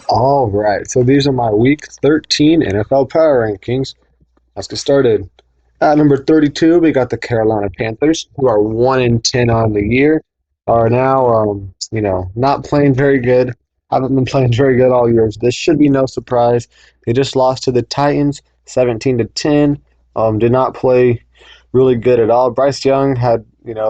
All right, so these are my Week 13 NFL Power Rankings. Let's get started. At number 32, we got the Carolina Panthers, who are 1-10 on the year, are now, not playing very good. Haven't been playing very good all year. So this should be no surprise. They just lost to the Titans, 17-10. Did not play really good at all. Bryce Young had,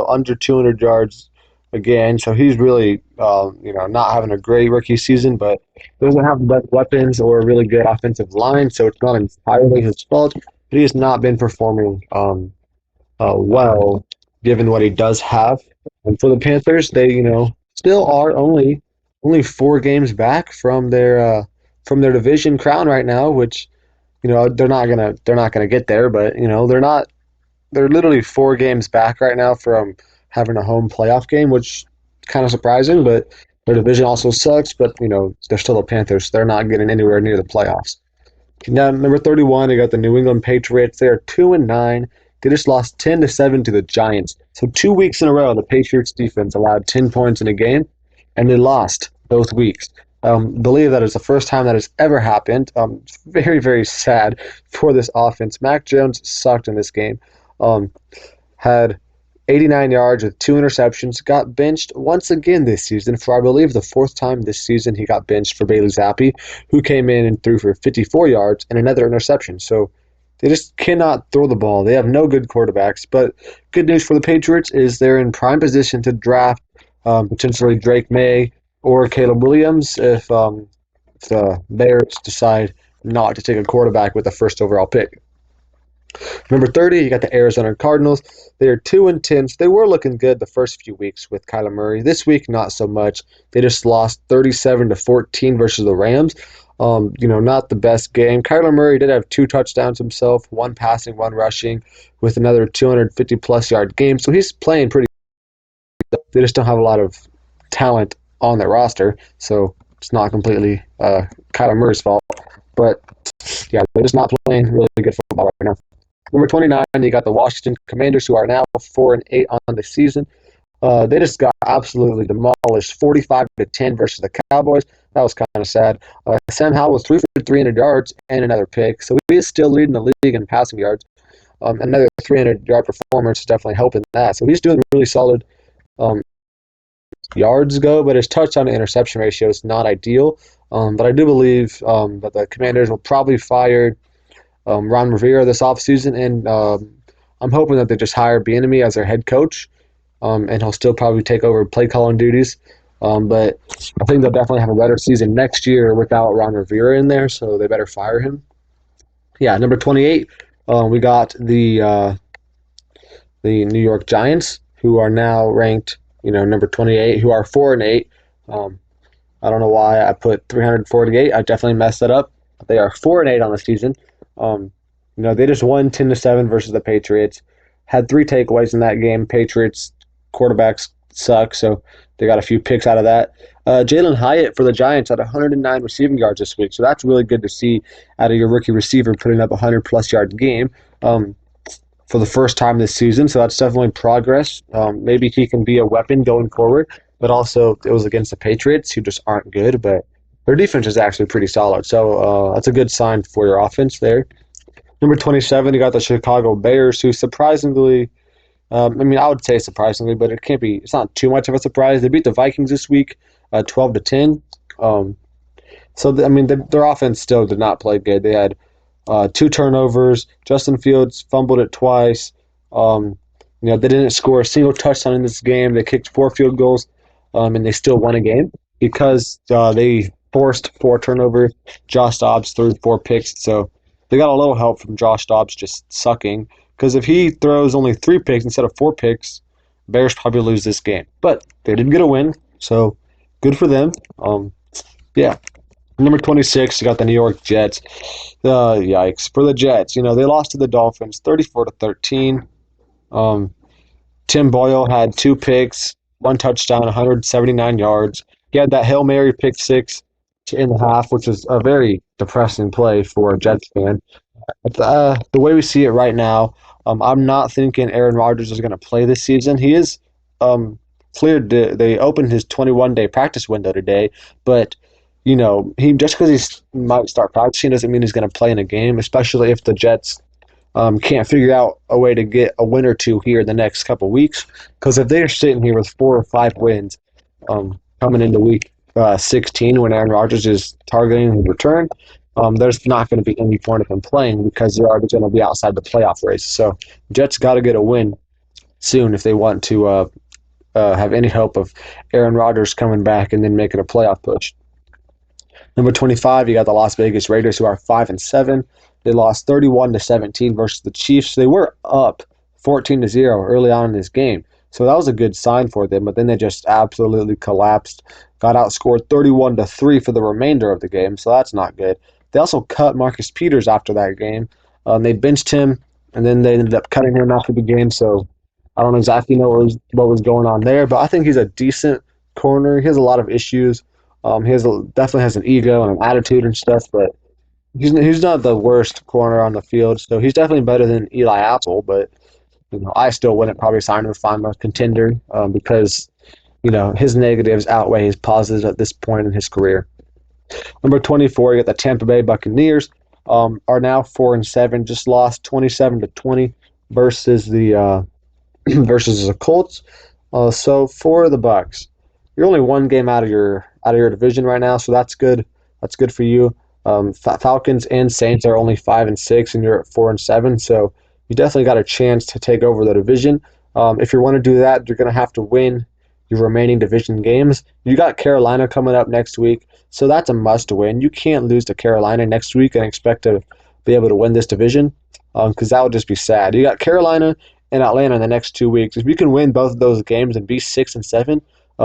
under 200 yards again, so he's really, not having a great rookie season, but doesn't have the best weapons or a really good offensive line, so it's not entirely his fault. But he has not been performing well, given what he does have. And for the Panthers, they still are only 4 games back from their division crown right now, which they're not gonna get there, but they're literally 4 games back right now from having a home playoff game, which is kind of surprising. But their division also sucks. But they're still the Panthers. They're not getting anywhere near the playoffs. Now, number 31, you got the New England Patriots. They are 2-9. They just lost 10-7 to the Giants. So 2 weeks in a row, the Patriots defense allowed 10 points in a game, and they lost both weeks. Believe that is the first time that has ever happened. It's very, very sad for this offense. Mac Jones sucked in this game. Um, had 89 yards with 2 interceptions. Got benched once again this season for, I believe, the fourth time this season. He got benched for Bailey Zappi, who came in and threw for 54 yards and another interception. So they just cannot throw the ball. They have no good quarterbacks. But good news for the Patriots is they're in prime position to draft potentially Drake May or Caleb Williams if the Bears decide not to take a quarterback with the first overall pick. Number 30, you got the Arizona Cardinals. They are 2-10. So they were looking good the first few weeks with Kyler Murray. This week, not so much. They just lost 37-14 versus the Rams. Not the best game. Kyler Murray did have 2 touchdowns himself, one passing, one rushing, with another 250 plus yard game. So he's playing pretty good. They just don't have a lot of talent on their roster. So it's not completely Kyler Murray's fault. But yeah, they're just not playing really good football right now. Number 29, you got the Washington Commanders, who are now 4-8 on the season. They just got absolutely demolished, 45-10 versus the Cowboys. That was kind of sad. Sam Howell was 3 for 300 yards and another pick, so he is still leading the league in passing yards. Another 300-yard performance is definitely helping that. So he's doing really solid um, yards go, but his touchdown to interception ratio is not ideal. But I do believe that the Commanders will probably fire Ron Rivera this offseason, and I'm hoping that they just hire Bieniemy as their head coach, and he'll still probably take over play calling duties. But I think they'll definitely have a better season next year without Ron Rivera in there, so they better fire him. Yeah, number 28, we got the New York Giants, who are now ranked, number 28, who are 4-8. Um, I don't know why I put 348. I definitely messed that up. They are 4-8 on the season. Um, they just won 10-7 versus the Patriots. Had 3 takeaways in that game. Patriots quarterbacks suck, so they got a few picks out of that. Jalen Hyatt for the Giants had 109 receiving yards this week, so that's really good to see out of your rookie receiver putting up a 100-plus yard game for the first time this season. So that's definitely progress. Maybe he can be a weapon going forward, but also it was against the Patriots, who just aren't good, but their defense is actually pretty solid. So that's a good sign for your offense there. Number 27, you got the Chicago Bears, who surprisingly, I would say surprisingly, but it's not too much of a surprise. They beat the Vikings this week, 12-10. Their offense still did not play good. They had 2 turnovers. Justin Fields fumbled it twice. They didn't score a single touchdown in this game. They kicked 4 field goals, and they still won a game because they forced 4 turnovers. Josh Dobbs threw 4 picks, so they got a little help from Josh Dobbs just sucking. Because if he throws only 3 picks instead of 4 picks, Bears probably lose this game. But they did get a win, so good for them. Yeah. Number 26, you got the New York Jets. Yikes for the Jets. They lost to the Dolphins, 34-13. Um, Tim Boyle had 2 picks, 1 touchdown, 179 yards. He had that Hail Mary pick six in the half, which is a very depressing play for a Jets fan. The way we see it right now, I'm not thinking Aaron Rodgers is going to play this season. He is cleared. They opened his 21-day practice window today, but he just because he might start practicing doesn't mean he's going to play in a game, especially if the Jets can't figure out a way to get a win or two here in the next couple weeks. Because if they're sitting here with 4 or 5 wins coming into week 16 when Aaron Rodgers is targeting his return, there's not going to be any point of him playing because they're already going to be outside the playoff race. So Jets got to get a win soon if they want to have any hope of Aaron Rodgers coming back and then making a playoff push. Number 25, you got the Las Vegas Raiders, who are 5-7. They lost 31-17 versus the Chiefs. They were up 14-0 early on in this game, so that was a good sign for them. But then they just absolutely collapsed, got outscored 31-3 for the remainder of the game. So that's not good. They also cut Marcus Peters after that game. They benched him, and then they ended up cutting him after the game. So I don't exactly know what was going on there, but I think he's a decent corner. He has a lot of issues. Definitely has an ego and an attitude and stuff, but he's not the worst corner on the field. So he's definitely better than Eli Apple, but I still wouldn't probably sign him if I'm a contender because his negatives outweigh his positives at this point in his career. Number 24, you got the Tampa Bay Buccaneers. Are now 4-7, just lost 27-20 versus the versus the Colts. So for the Bucs, you're only one game out of your division right now, so that's good. That's good for you. Falcons and Saints are only 5-6, and you're at 4-7. So you definitely got a chance to take over the division. If you want to do that, you're going to have to win your remaining division games. You got Carolina coming up next week, so that's a must-win. You can't lose to Carolina next week and expect to be able to win this division because that would just be sad. You got Carolina and Atlanta in the next 2 weeks. If you can win both of those games and be 6-7,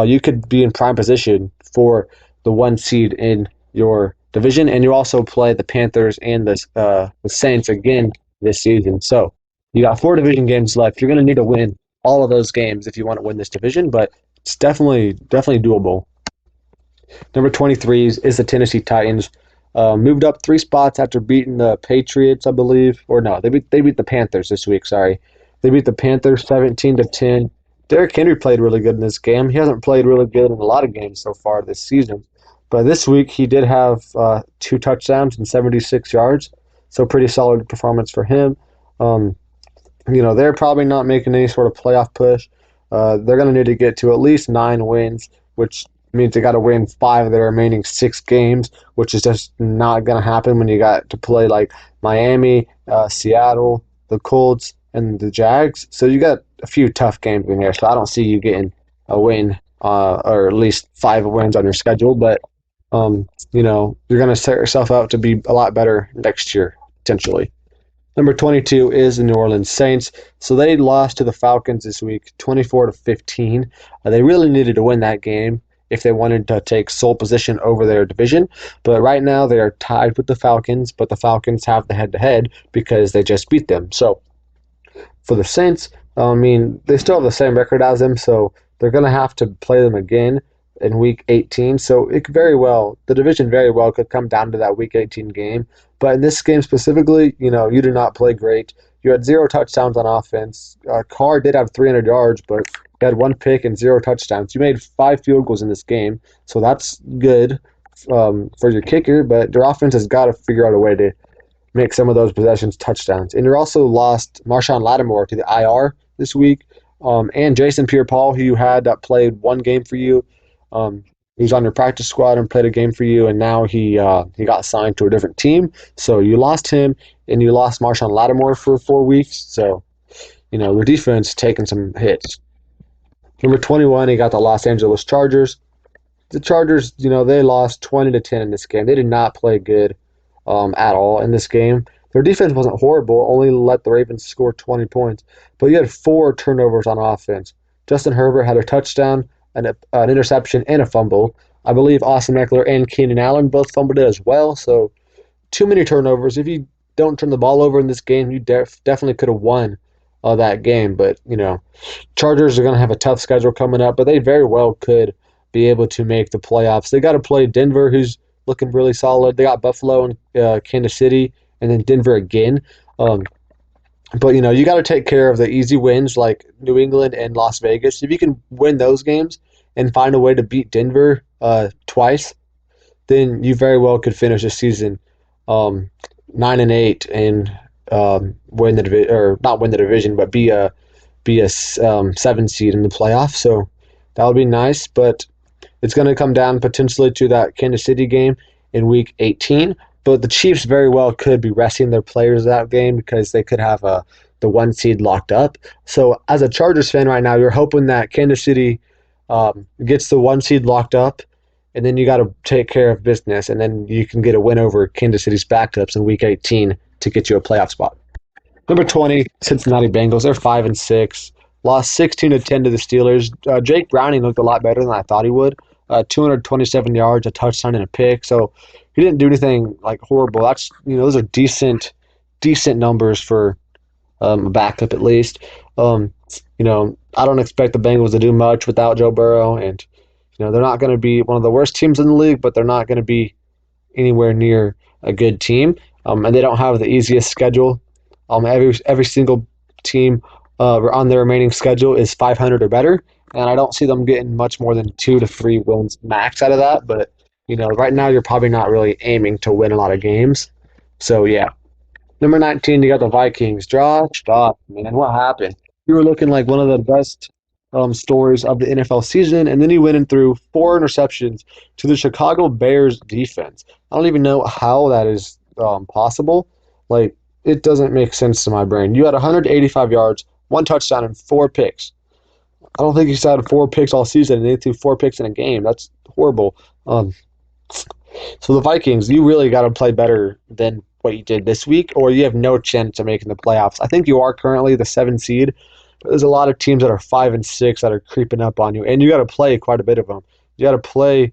you could be in prime position for the 1 seed in your division, and you also play the Panthers and the Saints again this season. So you got 4 division games left. You're going to need to win all of those games if you want to win this division, but it's definitely doable. Number 23 is the Tennessee Titans. Moved up 3 spots after beating the Patriots, I believe. Or no, they beat the Panthers this week, sorry. They beat the Panthers 17-10. Derrick Henry played really good in this game. He hasn't played really good in a lot of games so far this season. But this week he did have 2 touchdowns and 76 yards. So pretty solid performance for him. They're probably not making any sort of playoff push. They're going to need to get to at least 9 wins, which means they got to win 5 of their remaining 6 games, which is just not going to happen when you got to play like Miami, Seattle, the Colts, and the Jags. So you got a few tough games in there. So I don't see you getting a win or at least 5 wins on your schedule. But, you're going to set yourself up to be a lot better next year, potentially. Number 22 is the New Orleans Saints. So they lost to the Falcons this week, 24-15. They really needed to win that game if they wanted to take sole position over their division. But right now they are tied with the Falcons, but the Falcons have the head-to-head because they just beat them. So for the Saints, they still have the same record as them, so they're going to have to play them again in Week 18. So the division very well could come down to that Week 18 game. But in this game specifically, you did not play great. You had 0 touchdowns on offense. Carr did have 300 yards, but he had 1 pick and 0 touchdowns. You made 5 field goals in this game, so that's good for your kicker, but your offense has got to figure out a way to make some of those possessions touchdowns. And you also lost Marshawn Lattimore to the IR this week, and Jason Pierre-Paul, who you had that played 1 game for you. He was on your practice squad and played a game for you, and now he got signed to a different team. So you lost him, and you lost Marshawn Lattimore for 4 weeks. So, the defense taking some hits. Number 21, you got the Los Angeles Chargers. The Chargers, they lost 20-10 in this game. They did not play good at all in this game. Their defense wasn't horrible, only let the Ravens score 20 points. But you had 4 turnovers on offense. Justin Herbert had a touchdown, an interception, and a fumble. I believe Austin Eckler and Keenan Allen both fumbled it as well. So too many turnovers. If you don't turn the ball over in this game, you definitely could have won that game. But, Chargers are going to have a tough schedule coming up, but they very well could be able to make the playoffs. They got to play Denver, who's looking really solid. They got Buffalo and Kansas City, and then Denver again. But, you got to take care of the easy wins like New England and Las Vegas. If you can win those games and find a way to beat Denver twice, then you very well could finish the season um, 9-8 and win the division, or not win the division, but be a 7 seed in the playoffs. So that would be nice, but it's going to come down potentially to that Kansas City game in Week 18. But the Chiefs very well could be resting their players that game because they could have the 1 seed locked up. So as a Chargers fan right now, you're hoping that Kansas City gets the 1 seed locked up, and then you got to take care of business, and then you can get a win over Kansas City's backups in Week 18 to get you a playoff spot. Number 20, Cincinnati Bengals. They're 5-6. Lost 16-10 to the Steelers. Jake Browning looked a lot better than I thought he would. 227 yards, a touchdown, and a pick. So he didn't do anything like horrible. That's those are decent numbers for a backup at least. I don't expect the Bengals to do much without Joe Burrow, and they're not going to be one of the worst teams in the league, but they're not going to be anywhere near a good team. And they don't have the easiest schedule. Every single team on their remaining schedule is 500 or better, and I don't see them getting much more than 2 to 3 wins max out of that. But right now you're probably not really aiming to win a lot of games. So yeah, number 19, you got the Vikings. Josh Dobbs, man, what happened? You were looking like one of the best stories of the NFL season, and then he went and threw 4 interceptions to the Chicago Bears defense. I don't even know how that is possible. Like, it doesn't make sense to my brain. You had 185 yards, 1 touchdown, and 4 picks. I don't think he's had 4 picks all season, and they threw 4 picks in a game. That's horrible. So the Vikings, you really got to play better than what you did this week, or you have no chance of making the playoffs. I think you are currently the 7 seed, but there's a lot of teams that are 5-6 that are creeping up on you, and you got to play quite a bit of them. You got to play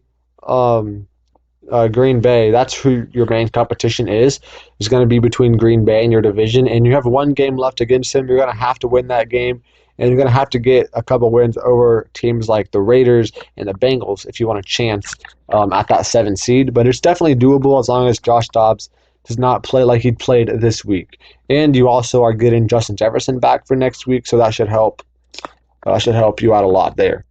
Green Bay. That's who your main competition is. It's going to be between Green Bay and your division, and you have 1 game left against them. You're going to have to win that game, and you're going to have to get a couple wins over teams like the Raiders and the Bengals if you want a chance at that 7 seed. But it's definitely doable as long as Josh Dobbs does not play like he played this week. And you also are getting Justin Jefferson back for next week, so that should help. Should help you out a lot there.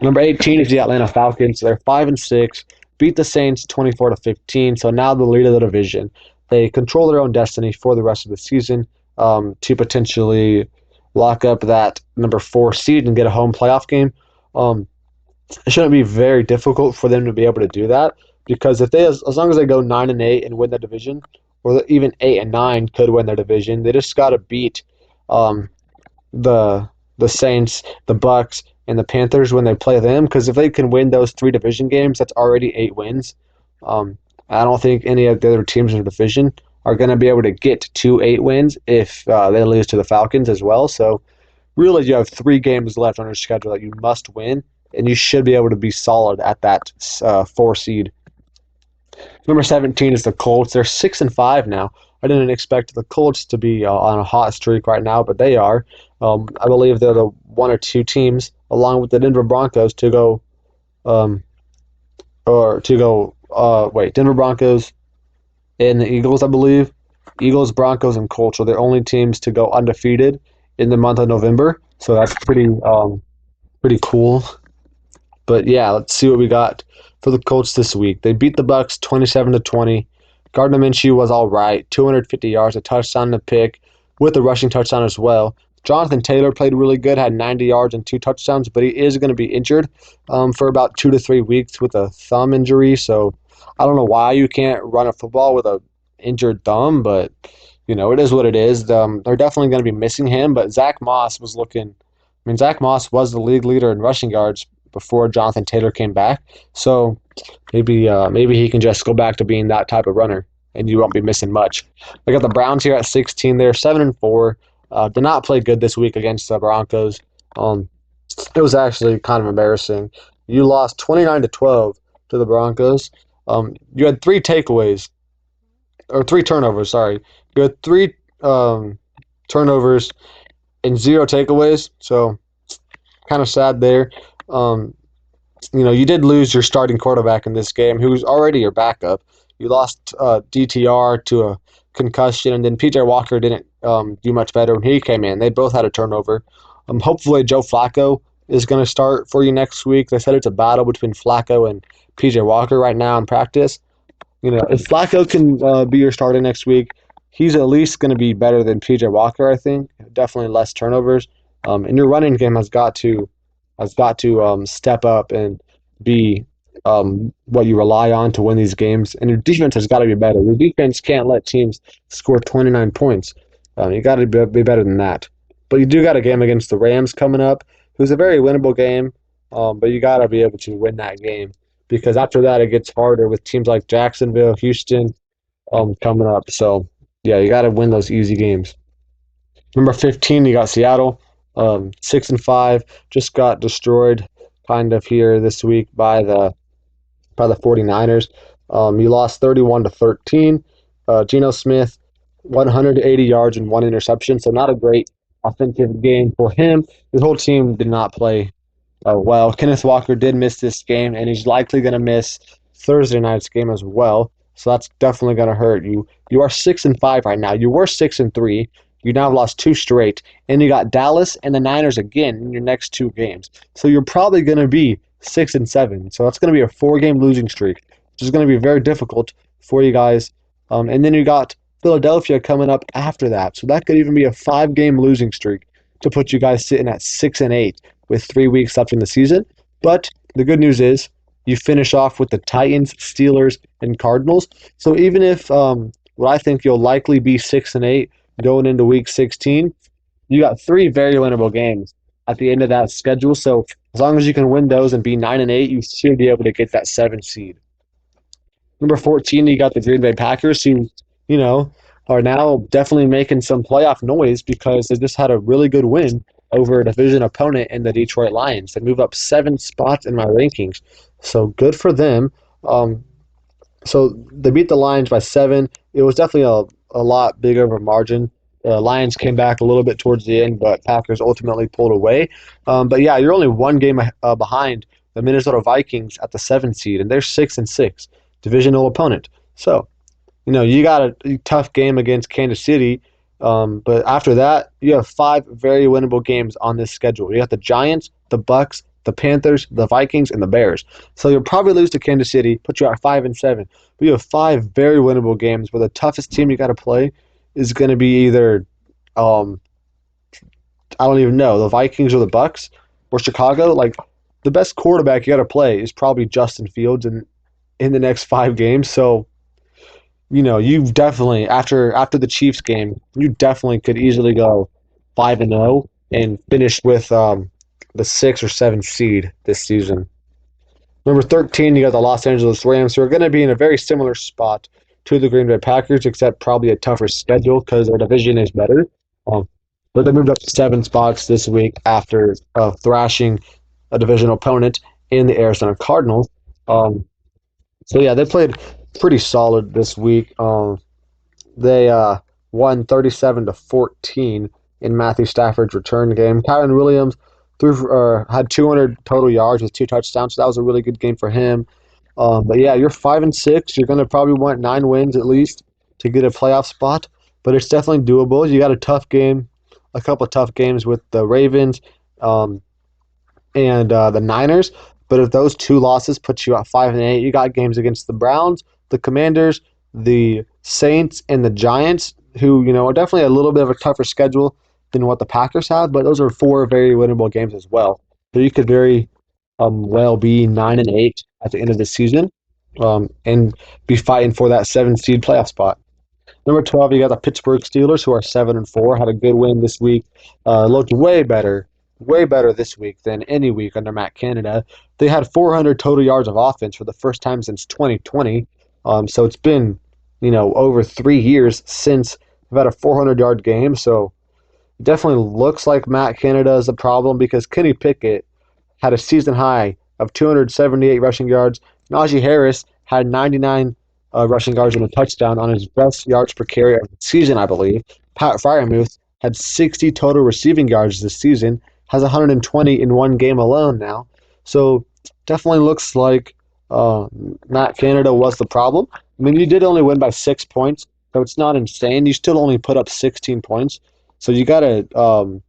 Number 18 is the Atlanta Falcons. They're 5-6. Beat the Saints 24-15. So now the lead of the division. They control their own destiny for the rest of the season to potentially lock up that number 4 seed and get a home playoff game. It shouldn't be very difficult for them to be able to do that, because if as long as they go 9-8 and win the division, or even 8-9 could win their division, they just got to beat the Saints, the Bucks, and the Panthers when they play them. Because if they can win those 3 division games, that's already 8 wins. I don't think any of the other teams in the division are going to be able to get to 8 wins if they lose to the Falcons as well. So really, you have 3 games left on your schedule that you must win, and you should be able to be solid at that 4 seed. Number 17 is the Colts. They're 6-5 now. I didn't expect the Colts to be on a hot streak right now, but they are. I believe they're the 1 or 2 teams, along with the Denver Broncos, Denver Broncos and the Eagles, I believe. Eagles, Broncos, and Colts are the only teams to go undefeated in the month of November. So that's pretty cool. But yeah, let's see what we got for the Colts this week. They beat the Bucks 27-20. Gardner Minshew was all right, 250 yards, a touchdown and a pick, with a rushing touchdown as well. Jonathan Taylor played really good, had 90 yards and 2 touchdowns, but he is going to be injured for about 2 to 3 weeks with a thumb injury. So I don't know why you can't run a football with a injured thumb, but it is what it is. They're definitely going to be missing him. But Zach Moss was the league leader in rushing yards before Jonathan Taylor came back. So maybe he can just go back to being that type of runner, and you won't be missing much. I got the Browns here at 16. They're 7-4. Did not play good this week against the Broncos. It was actually kind of embarrassing. You lost 29-12 to the Broncos. You had 3 takeaways, or 3 turnovers. Sorry, you had 3 turnovers and 0 takeaways. So kind of sad there. You did lose your starting quarterback in this game, who was already your backup. You lost DTR to a concussion, and then PJ Walker didn't do much better when he came in. They both had a turnover. Hopefully Joe Flacco is going to start for you next week. They said it's a battle between Flacco and PJ Walker right now in practice. If Flacco can be your starter next week, he's at least going to be better than PJ Walker, I think. Definitely less turnovers. And your running game has got to step up and be what you rely on to win these games. And your defense has got to be better. Your defense can't let teams score 29 points. You got to be better than that. But you do got a game against the Rams coming up, who's a very winnable game. But you got to be able to win that game because after that it gets harder with teams like Jacksonville, Houston coming up. So yeah, you got to win those easy games. Number 15, you got Seattle, 6-5, just got destroyed kind of here this week by the 49ers. You lost 31-13. Geno Smith, 180 yards and one interception, so not a great offensive game for him. His whole team did not play well. Kenneth Walker did miss this game, and he's likely going to miss Thursday night's game as well. So that's definitely going to hurt you. You are 6-5 right now. You were 6-3. You now have lost two straight, and you got Dallas and the Niners again in your next two games. So you're probably going to be 6-7. So that's going to be a 4-game losing streak, which is going to be very difficult for you guys. And then you got Philadelphia coming up after that. So that could even be a 5-game losing streak to put you guys sitting at 6-8 with 3 weeks left in the season. But the good news is you finish off with the Titans, Steelers, and Cardinals. So even if what I think you'll likely be 6-8 going into week 16, you got 3 very winnable games at the end of that schedule. So as long as you can win those and be 9-8, you should be able to get that 7 seed. Number 14, you got the Green Bay Packers, who, are now definitely making some playoff noise because they just had a really good win over a division opponent in the Detroit Lions. They move up 7 spots in my rankings. So good for them. So they beat the Lions by 7. It was definitely a lot bigger of a margin. Lions came back a little bit towards the end, but Packers ultimately pulled away. But yeah, you're only 1 game behind the Minnesota Vikings at the 7th seed, and they're 6-6, divisional opponent. So, you got a tough game against Kansas City, but after that, you have 5 very winnable games on this schedule. You got the Giants, the Bucks, the Panthers, the Vikings, and the Bears. So you'll probably lose to Kansas City, put you at 5-7. But you have 5 very winnable games where the toughest team you got to play is going to be either, I don't even know, the Vikings or the Bucks or Chicago. Like, the best quarterback you got to play is probably Justin Fields in the next 5 games. So, you've definitely, after the Chiefs game, you definitely could easily go 5-0 and finish with the 6 or 7 seed this season. Number 13, you got the Los Angeles Rams, who are going to be in a very similar spot to the Green Bay Packers, except probably a tougher schedule because their division is better. But they moved up 7 spots this week after thrashing a division opponent in the Arizona Cardinals. So yeah, they played pretty solid this week. They won 37-14 in Matthew Stafford's return game. Kyren Williams had 200 total yards with 2 touchdowns, so that was a really good game for him. But yeah, you're 5-6. You're going to probably want 9 wins at least to get a playoff spot, but it's definitely doable. You got a couple of tough games with the Ravens and the Niners. But if those 2 losses put you at 5-8, you got games against the Browns, the Commanders, the Saints, and the Giants, who are definitely a little bit of a tougher schedule than what the Packers have. But those are 4 very winnable games as well. So you could very well be 9-8 at the end of the season and be fighting for that 7 seed playoff spot. Number 12, you got the Pittsburgh Steelers, who are 7-4, had a good win this week. Looked way better this week than any week under Matt Canada. They had 400 total yards of offense for the first time since 2020. So it's been, over 3 years since we've had a 400-yard game. So it definitely looks like Matt Canada is the problem because Kenny Pickett had a season high of 278 rushing yards. Najee Harris had 99 rushing yards and a touchdown on his best yards per carry of the season, I believe. Pat Freiermuth had 60 total receiving yards this season, has 120 in 1 game alone now. So definitely looks like Matt Canada was the problem. I mean, you did only win by 6 points, so it's not insane. You still only put up 16 points. So you got to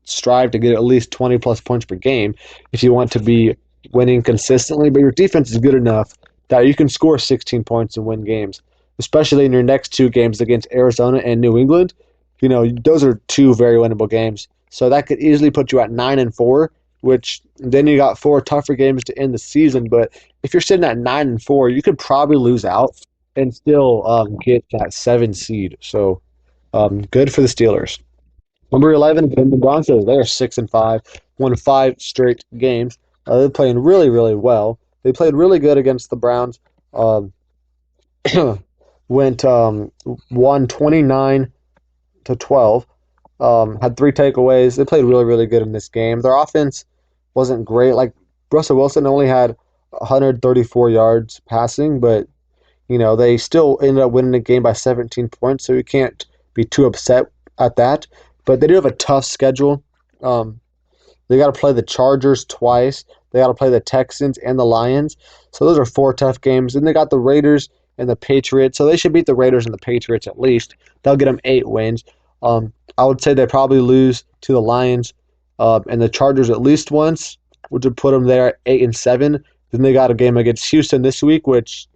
strive to get at least 20-plus points per game if you want to be winning consistently, but your defense is good enough that you can score 16 points and win games, especially in your next two games against Arizona and New England. Those are two very winnable games. So that could easily put you at 9-4, which then you got four tougher games to end the season. But if you're sitting at 9-4, you could probably lose out and still get that 7 seed. So good for the Steelers. Number 11, the Broncos. They are 6-5, won 5 straight games. They're playing really, really well. They played really good against the Browns. Um, went won 29-12. Had 3 takeaways. They played really, really good in this game. Their offense wasn't great. Like Russell Wilson only had 134 yards passing, but they still ended up winning the game by 17 points. So you can't be too upset at that. But they do have a tough schedule. They got to play the Chargers twice. They got to play the Texans and the Lions. So those are 4 tough games. And they got the Raiders and the Patriots. So they should beat the Raiders and the Patriots at least. They'll get them 8 wins. I would say they probably lose to the Lions and the Chargers at least once, which would put them there at 8-7. Then they got a game against Houston this week, which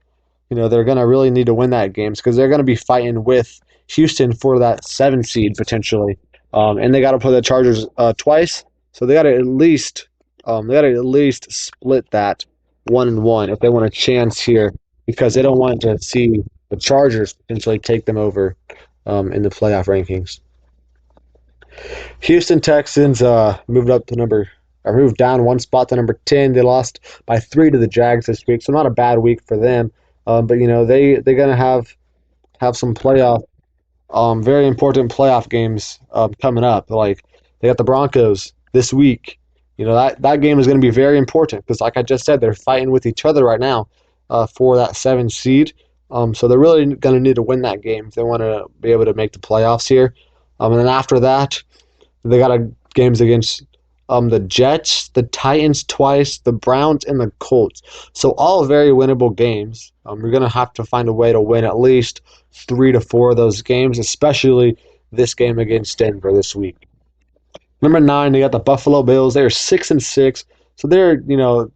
they're going to really need to win that game because they're going to be fighting with Houston for that 7 seed potentially. And they got to play the Chargers twice, so they got to at least split that 1-1 if they want a chance here, because they don't want to see the Chargers potentially take them over in the playoff rankings. Houston Texans moved down 1 spot to number 10. They lost by 3 to the Jags this week, so not a bad week for them. But they're gonna have some very important playoff games coming up. Like they got the Broncos this week. That game is going to be very important because, like I just said, they're fighting with each other right now for that 7 seed. So they're really going to need to win that game if they want to be able to make the playoffs here. And then after that, they got games against the Jets, the Titans twice, the Browns, and the Colts. So all very winnable games. You're going to have to find a way to win at least 3 to 4 of those games, especially this game against Denver this week. Number 9, they got the Buffalo Bills. They're 6-6, so they're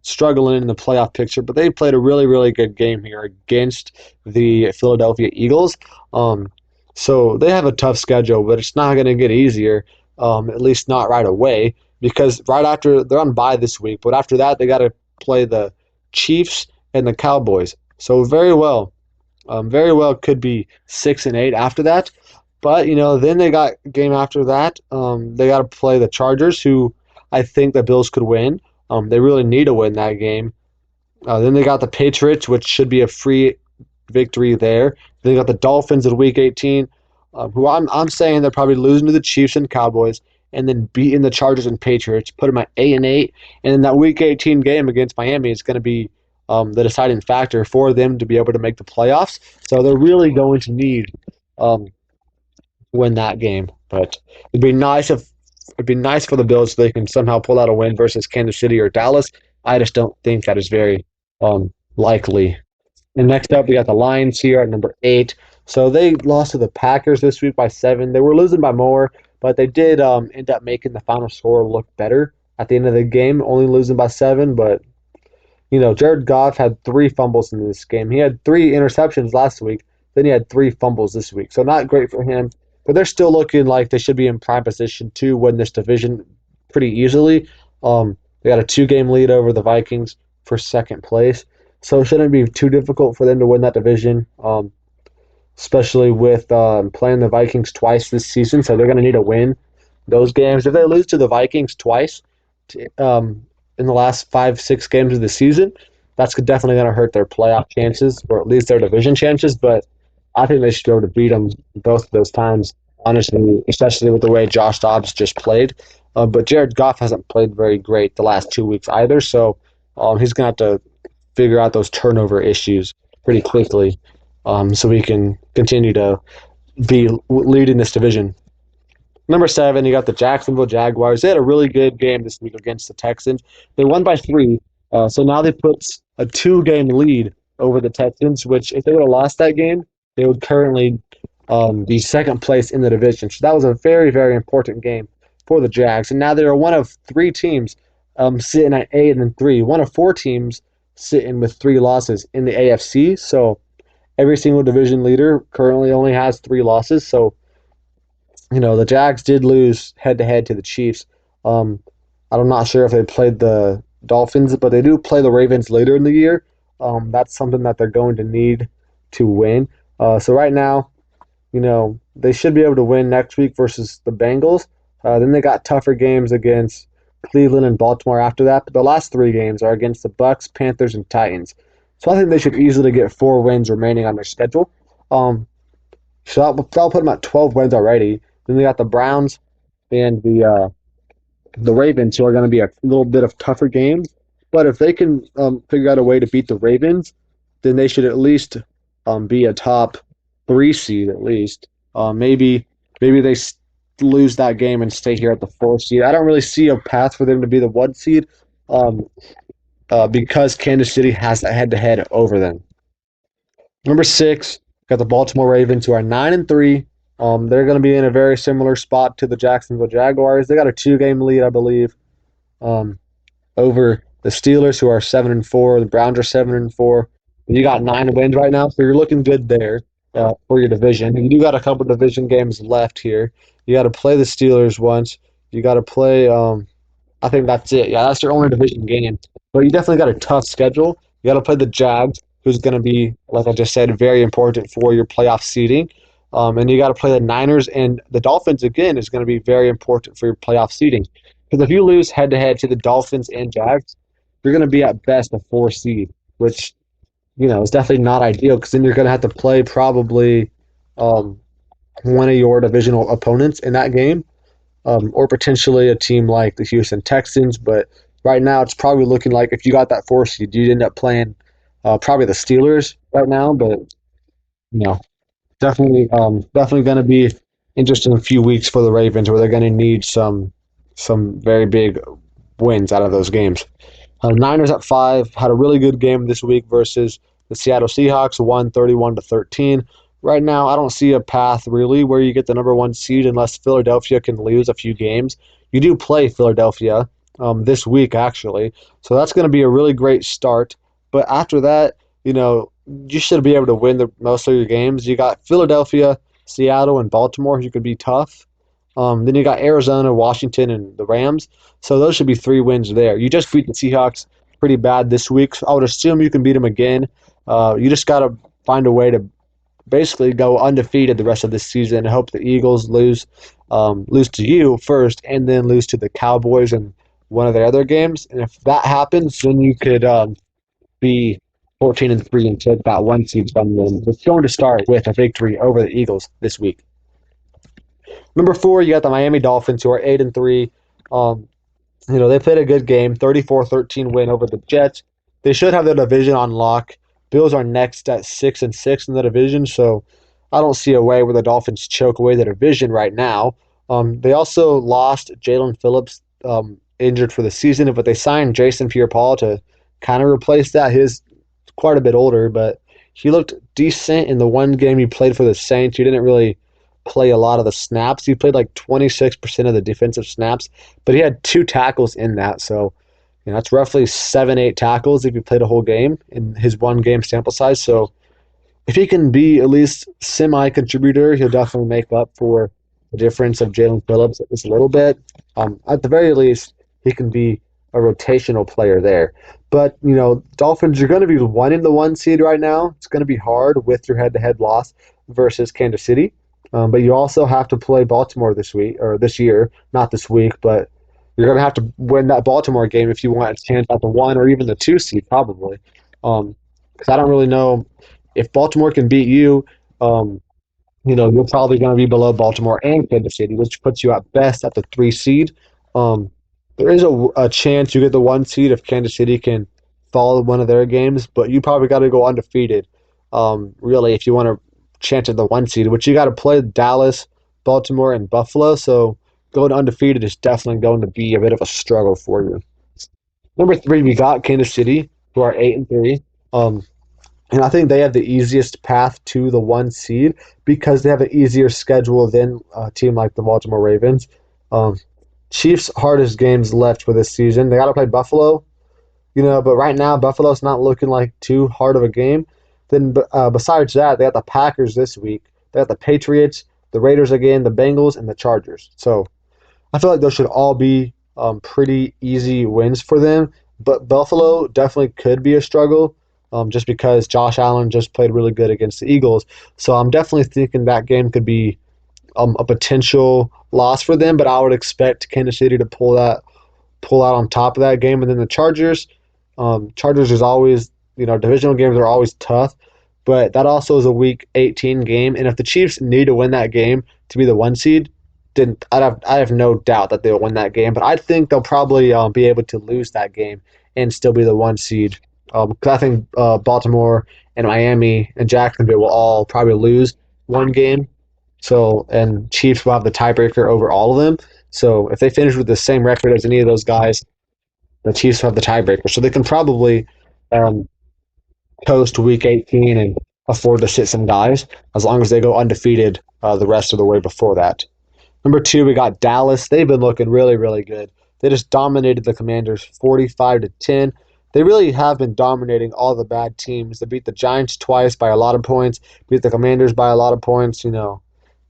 struggling in the playoff picture. But they played a really, really good game here against the Philadelphia Eagles. So they have a tough schedule, but it's not going to get easier. At least not right away, because right after they're on bye this week, but after that they got to play the Chiefs and the Cowboys. So very well could be 6-8 after that. But then they got a game after that. They got to play the Chargers, who I think the Bills could win. They really need to win that game. Then they got the Patriots, which should be a free victory there. Then they got the Dolphins in Week 18, who I'm saying they're probably losing to the Chiefs and Cowboys, and then beating the Chargers and Patriots, put them at 8-8. And then that Week 18 game against Miami is going to be the deciding factor for them to be able to make the playoffs. So they're really going to need win that game. But it'd be nice for the Bills if they can somehow pull out a win versus Kansas City or Dallas. I just don't think that is very likely. And next up, we got the Lions here at number 8. So they lost to the Packers this week by 7. They were losing by more, but they did end up making the final score look better at the end of the game, only losing by 7. But Jared Goff had 3 fumbles in this game. He had 3 interceptions last week. Then he had 3 fumbles this week. So not great for him. But they're still looking like they should be in prime position to win this division pretty easily. They got a 2-game lead over the Vikings for second place. So it shouldn't be too difficult for them to win that division, especially with playing the Vikings twice this season. So they're going to need to win those games. If they lose to the Vikings twice in the last 5-6 games of the season, that's definitely going to hurt their playoff chances, or at least their division chances. But I think they should be able to beat them both of those times, honestly, especially with the way Josh Dobbs just played. But Jared Goff hasn't played very great the last 2 weeks either, so he's going to have to figure out those turnover issues pretty quickly so we can continue to be leading this division. Number 7, you got the Jacksonville Jaguars. They had a really good game this week against the Texans. They won by 3, so now they put a 2-game lead over the Texans, which if they would have lost that game, they would currently be second place in the division. So that was a very, very important game for the Jags. And now they're one of 3 teams sitting at 8-3. One of four teams sitting with three losses in the AFC. So every single division leader currently only has three losses. So the Jags did lose head to head to the Chiefs. Um, I'm not sure if they played the Dolphins, but they do play the Ravens later in the year. That's something that they're going to need to win. So right now, they should be able to win next week versus the Bengals. Then they got tougher games against Cleveland and Baltimore after that. But the last three games are against the Bucks, Panthers, and Titans. So I think they should easily get four wins remaining on their schedule. So that'll put them at 12 wins already. Then they got the Browns and the Ravens, who are going to be a little bit of tougher games. But if they can figure out a way to beat the Ravens, then they should at least be a top three seed at least. Maybe they lose that game and stay here at the four seed. I don't really see a path for them to be the one seed um, because Kansas City has a head to head over them. Number six, got the Baltimore Ravens, who are 9-3. They're going to be in a very similar spot to the Jacksonville Jaguars. They got a two-game lead, I believe, um, over the Steelers, who are 7-4. The Browns are 7-4. You got 9 wins right now, so you're looking good there for your division. You do got a couple division games left here. You got to play the Steelers once. You got to play. I think that's it. Yeah, that's your only division game. But you definitely got a tough schedule. You got to play the Jags, who's going to be, like I just said, very important for your playoff seeding. And you got to play the Niners, and the Dolphins again is going to be very important for your playoff seeding. Because if you lose head to head to the Dolphins and Jags, you're going to be at best a four seed, which is definitely not ideal. Because then you're going to have to play probably um, one of your divisional opponents in that game, or potentially a team like the Houston Texans. But right now, it's probably looking like if you got that four seed, you'd end up playing probably the Steelers right now. But you know, definitely going to be interesting few weeks for the Ravens, where they're going to need some very big wins out of those games. Niners at 5 had a really good game this week versus the Seattle Seahawks, won 31-13. Right now, I don't see a path really where you get the number one seed unless Philadelphia can lose a few games. You do play Philadelphia this week, actually, so that's going to be a really great start. But after that, you should be able to win the most of your games. You got Philadelphia, Seattle, and Baltimore, who could be tough. Then you got Arizona, Washington, and the Rams. So those should be 3 wins there. You just beat the Seahawks pretty bad this week. So I would assume you can beat them again. You just got to find a way to basically go undefeated the rest of this season and hope the Eagles lose to you first and then lose to the Cowboys in one of their other games. And if that happens, then you could be 14-3 and take that one seed from them. It's going to start with a victory over the Eagles this week. Number 4, you got the Miami Dolphins, who are 8-3. They played a good game, 34-13 win over the Jets. They should have their division on lock. Bills are next at 6-6 in the division, so I don't see a way where the Dolphins choke away the division right now. They also lost Jalen Phillips, injured for the season, but they signed Jason Pierre-Paul to kind of replace that. He's quite a bit older, but he looked decent in the one game he played for the Saints. He didn't really play a lot of the snaps. He played like 26% of the defensive snaps, but he had 2 tackles in that. So, that's roughly 7-8 tackles if he played a whole game in his one game sample size. So, if he can be at least semi-contributor, he'll definitely make up for the difference of Jalen Phillips at least a little bit. At the very least, he can be a rotational player there. But, Dolphins are going to be winning the one seed right now. It's going to be hard with your head-to-head loss versus Kansas City. But you also have to play Baltimore this week, or this year, not this week, but you're going to have to win that Baltimore game if you want a chance at the 1 or even the 2 seed, probably. Because I don't really know if Baltimore can beat you, you're probably going to be below Baltimore and Kansas City, which puts you at best at the 3 seed. There is a chance you get the 1 seed if Kansas City can follow one of their games, but you probably got to go undefeated, really, if you want to chance at the 1 seed, which you got to play Dallas, Baltimore, and Buffalo. So going undefeated is definitely going to be a bit of a struggle for you. Number 3, we got Kansas City, who are 8-3. And I think they have the easiest path to the 1 seed because they have an easier schedule than a team like the Baltimore Ravens. Chiefs' hardest games left for this season. They got to play Buffalo, but right now Buffalo's not looking like too hard of a game. Then besides that, they got the Packers this week. They got the Patriots, the Raiders again, the Bengals, and the Chargers. So I feel like those should all be pretty easy wins for them. But Buffalo definitely could be a struggle, just because Josh Allen just played really good against the Eagles. So I'm definitely thinking that game could be a potential loss for them. But I would expect Kansas City to pull out on top of that game. And then the Chargers, Chargers is always, divisional games are always tough, but that also is a Week 18 game. And if the Chiefs need to win that game to be the one seed, then I have no doubt that they'll win that game. But I think they'll probably be able to lose that game and still be the one seed. 'Cause I think Baltimore and Miami and Jacksonville will all probably lose one game. So and Chiefs will have the tiebreaker over all of them. So if they finish with the same record as any of those guys, the Chiefs will have the tiebreaker. So they can probably um, coast Week 18 and afford to sit some guys as long as they go undefeated the rest of the way before that. Number two, we got Dallas. They've been looking really, really good. They just dominated the Commanders 45-10. They really have been dominating all the bad teams. They beat the Giants twice by a lot of points, beat the Commanders by a lot of points.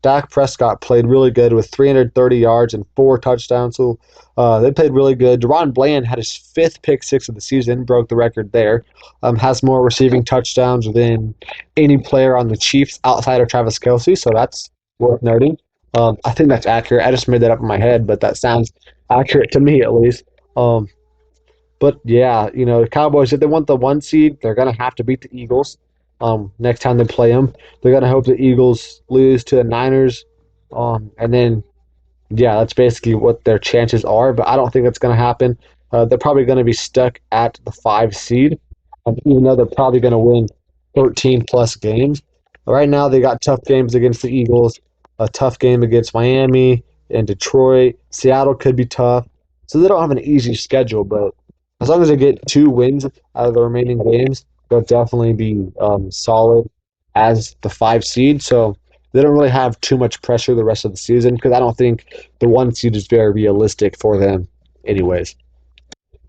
Dak Prescott played really good with 330 yards and 4 touchdowns. So they played really good. Deron Bland had his fifth pick six of the season, broke the record there. Has more receiving touchdowns than any player on the Chiefs outside of Travis Kelce, so that's worth noting. I think that's accurate. I just made that up in my head, but that sounds accurate to me at least. But yeah, the Cowboys, if they want the one seed, they're going to have to beat the Eagles next time they play them. They're going to hope the Eagles lose to the Niners. And then, yeah, that's basically what their chances are. But I don't think that's going to happen. They're probably going to be stuck at the 5 seed, even though they're probably going to win 13-plus games. Right now, they got tough games against the Eagles, a tough game against Miami and Detroit. Seattle could be tough. So they don't have an easy schedule, but as long as they get 2 wins out of the remaining games, they'll definitely be solid as the 5 seed. So they don't really have too much pressure the rest of the season because I don't think the 1 seed is very realistic for them anyways.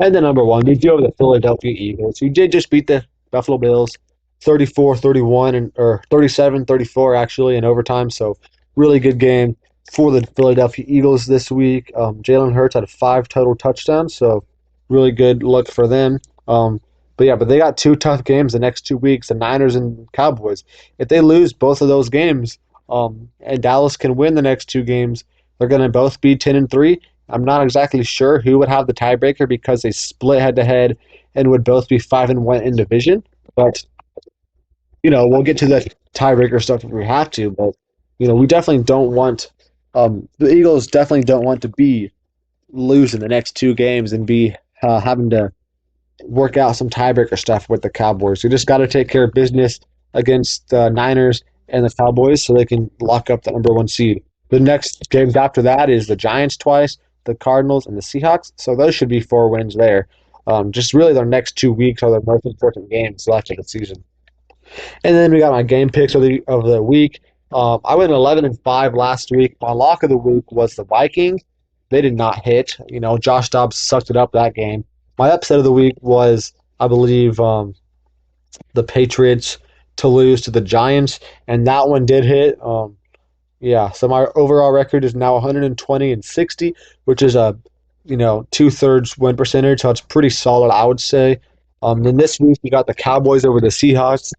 And then number 1, we do have the Philadelphia Eagles, who did just beat the Buffalo Bills 34-31 or 37-34 actually in overtime. So really good game for the Philadelphia Eagles this week. Jalen Hurts had 5 total touchdowns, so really good look for them. But they got 2 tough games the next 2 weeks, the Niners and Cowboys. If they lose both of those games, and Dallas can win the next 2 games, they're going to both be 10-3. I'm not exactly sure who would have the tiebreaker because they split head-to-head and would both be 5-1 in division. But, we'll get to the tiebreaker stuff if we have to. But, we definitely don't want the Eagles definitely don't want to be losing the next 2 games and be having to work out some tiebreaker stuff with the Cowboys. You just got to take care of business against the Niners and the Cowboys so they can lock up the number 1 seed. The next games after that is the Giants twice, the Cardinals, and the Seahawks. So those should be 4 wins there. Just really their next 2 weeks are their most important games left of the season. And then we got my game picks of the week. I went 11-5 last week. My lock of the week was the Vikings. They did not hit. Josh Dobbs sucked it up that game. My upset of the week was, I believe, the Patriots to lose to the Giants, and that one did hit. So my overall record is now 120-60, which is a 2/3 win percentage, so it's pretty solid, I would say. Then this week we got the Cowboys over the Seahawks.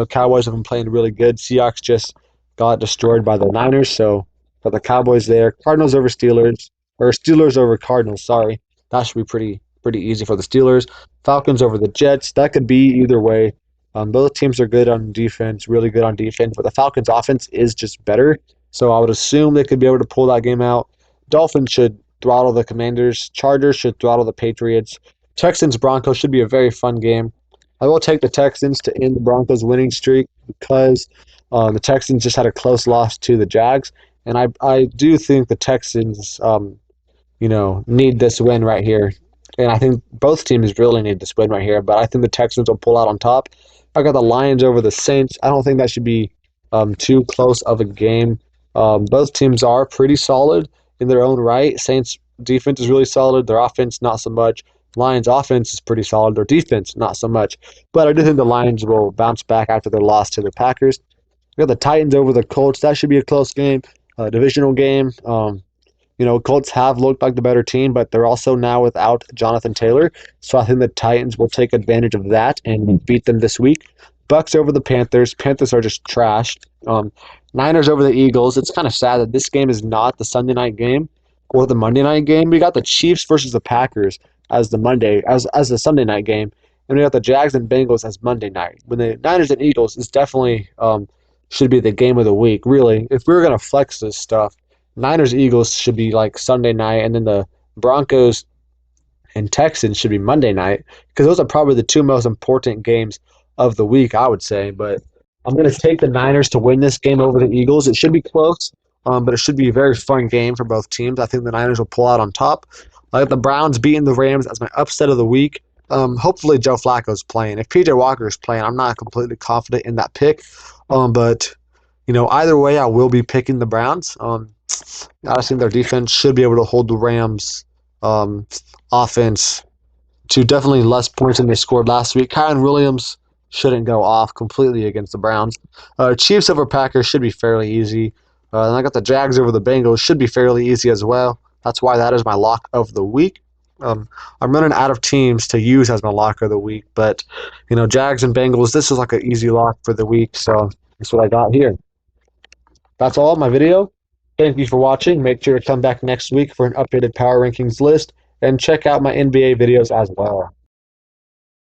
Cowboys have been playing really good. Seahawks just got destroyed by the Niners, so got the Cowboys there. Cardinals over Steelers, or Steelers over Cardinals. Sorry, that should be pretty easy for the Steelers. Falcons over the Jets. That could be either way. Both teams are good on defense, really good on defense, but the Falcons' offense is just better. So I would assume they could be able to pull that game out. Dolphins should throttle the Commanders. Chargers should throttle the Patriots. Texans-Broncos should be a very fun game. I will take the Texans to end the Broncos' winning streak because the Texans just had a close loss to the Jags, and I do think the Texans, need this win right here. And I think both teams really need this win right here, but I think the Texans will pull out on top. I got the Lions over the Saints. I don't think that should be too close of a game. Both teams are pretty solid in their own right. Saints defense is really solid. Their offense, not so much. Lions' offense is pretty solid. Their defense, not so much. But I do think the Lions will bounce back after their loss to the Packers. We got the Titans over the Colts. That should be a close game, divisional game. Colts have looked like the better team, but they're also now without Jonathan Taylor. So I think the Titans will take advantage of that and beat them this week. Bucks over the Panthers. Panthers are just trashed. Niners over the Eagles. It's kind of sad that this game is not the Sunday night game or the Monday night game. We got the Chiefs versus the Packers as the Sunday night game, and we got the Jags and Bengals as Monday night. When the Niners and Eagles is definitely should be the game of the week. Really, if we were gonna flex this stuff, Niners Eagles should be like Sunday night, and then the Broncos and Texans should be Monday night because those are probably the two most important games of the week, I would say. But I'm going to take the Niners to win this game over the Eagles. It should be close, but it should be a very fun game for both teams. I think the Niners will pull out on top. I got the Browns beating the Rams as my upset of the week. Hopefully Joe Flacco's playing. If PJ Walker is playing, I'm not completely confident in that pick. But either way, I will be picking the Browns. I think their defense should be able to hold the Rams' offense to definitely less points than they scored last week. Kyren Williams shouldn't go off completely against the Browns. Chiefs over Packers should be fairly easy. And I got the Jags over the Bengals. Should be fairly easy as well. That's why that is my lock of the week. I'm running out of teams to use as my lock of the week, but Jags and Bengals. This is like an easy lock for the week, so that's what I got here. That's all my video. Thank you for watching. Make sure to come back next week for an updated power rankings list and check out my NBA videos as well.